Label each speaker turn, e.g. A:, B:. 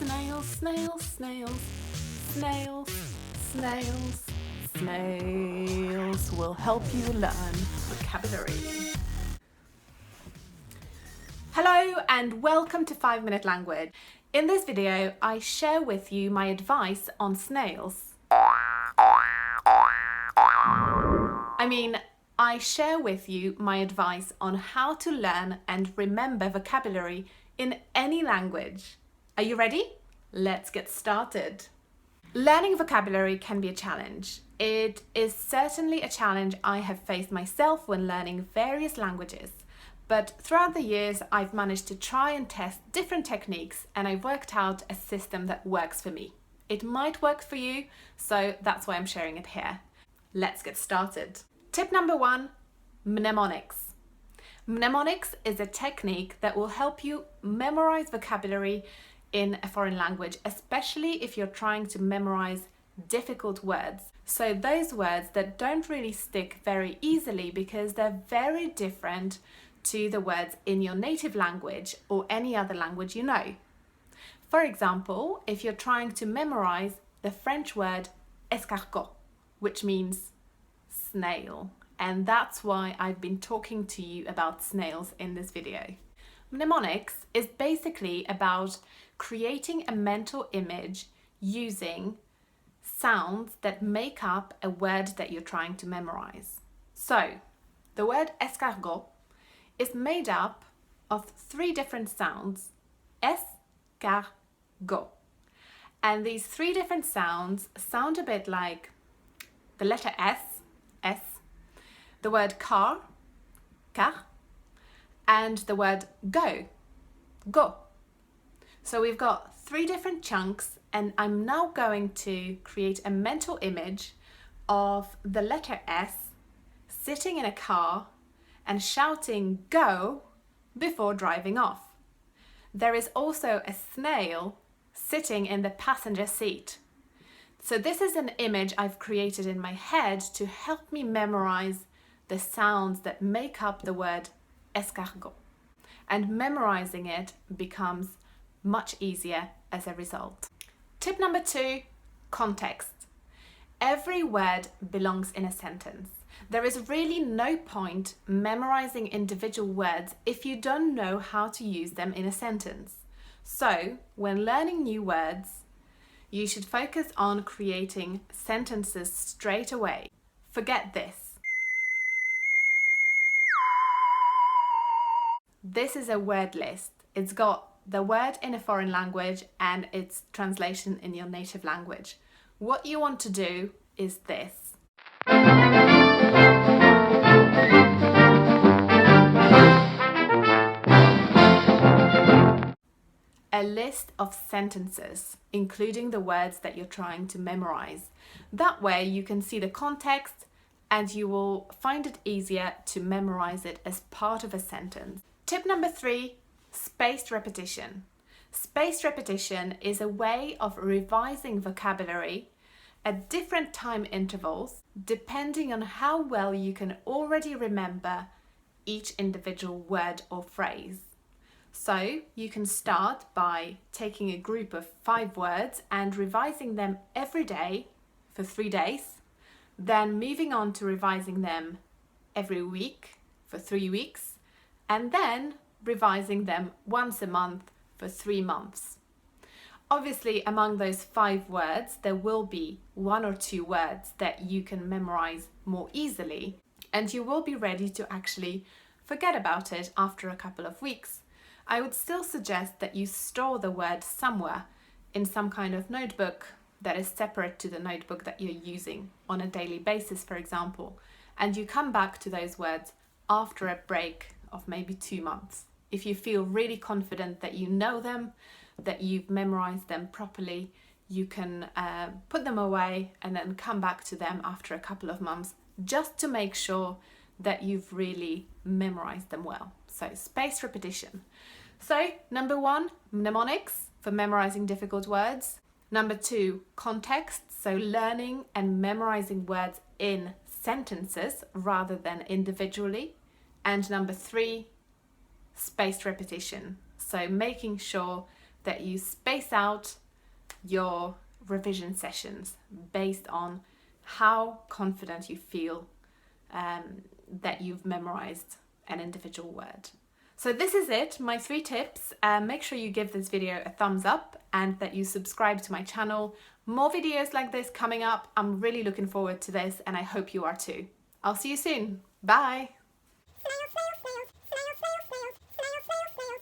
A: Snails, snails, snails, snails, snails, snails will help you learn vocabulary. Hello and welcome to 5-Minute Language. In this video, I share with you my advice on snails. I share with you my advice on how to learn and remember vocabulary in any language. Are you ready? Let's get started. Learning vocabulary can be a challenge. It is certainly a challenge I have faced myself when learning various languages. But throughout the years, I've managed to try and test different techniques, and I've worked out a system that works for me. It might work for you, so that's why I'm sharing it here. Let's get started. Tip number 1, mnemonics. Mnemonics is a technique that will help you memorize vocabulary in a foreign language, especially if you're trying to memorize difficult words. So those words that don't really stick very easily because they're very different to the words in your native language or any other language you know. For example, if you're trying to memorize the French word escargot, which means snail, and that's why I've been talking to you about snails in this video. Mnemonics is basically about creating a mental image using sounds that make up a word that you're trying to memorize. So, the word escargot is made up of 3 different sounds, escargot. And these 3 different sounds sound a bit like the letter S, the word car, and the word go. So we've got 3 different chunks, and I'm now going to create a mental image of the letter S sitting in a car and shouting go before driving off. There is also a snail sitting in the passenger seat. So this is an image I've created in my head to help me memorize the sounds that make up the word escargot. And memorizing it becomes much easier as a result. Tip number 2, context. Every word belongs in a sentence. There is really no point memorizing individual words if you don't know how to use them in a sentence. So, when learning new words, you should focus on creating sentences straight away. Forget this. This is a word list. It's got the word in a foreign language and its translation in your native language. What you want to do is this. A list of sentences, including the words that you're trying to memorize. That way you can see the context and you will find it easier to memorize it as part of a sentence. Tip number 3, spaced repetition. Spaced repetition is a way of revising vocabulary at different time intervals, depending on how well you can already remember each individual word or phrase. So you can start by taking a group of 5 words and revising them every day for 3 days, then moving on to revising them every week for 3 weeks, and then revising them once a month for 3 months. Obviously, among those 5 words, there will be 1 or 2 words that you can memorize more easily, and you will be ready to actually forget about it after a couple of weeks. I would still suggest that you store the word somewhere in some kind of notebook that is separate to the notebook that you're using on a daily basis, for example, and you come back to those words after a break of maybe 2 months. If you feel really confident that you know them, that you've memorized them properly, you can put them away and then come back to them after a couple of months just to make sure that you've really memorized them well. So spaced repetition. So number 1, mnemonics for memorizing difficult words. Number 2, context, so learning and memorizing words in sentences rather than individually. And number 3, spaced repetition, so making sure that you space out your revision sessions based on how confident you feel that you've memorized an individual word. So this is it, my 3 tips. Make sure you give this video a thumbs up and that you subscribe to my channel. More videos like this coming up. I'm really looking forward to this and I hope you are too. I'll see you soon. Bye.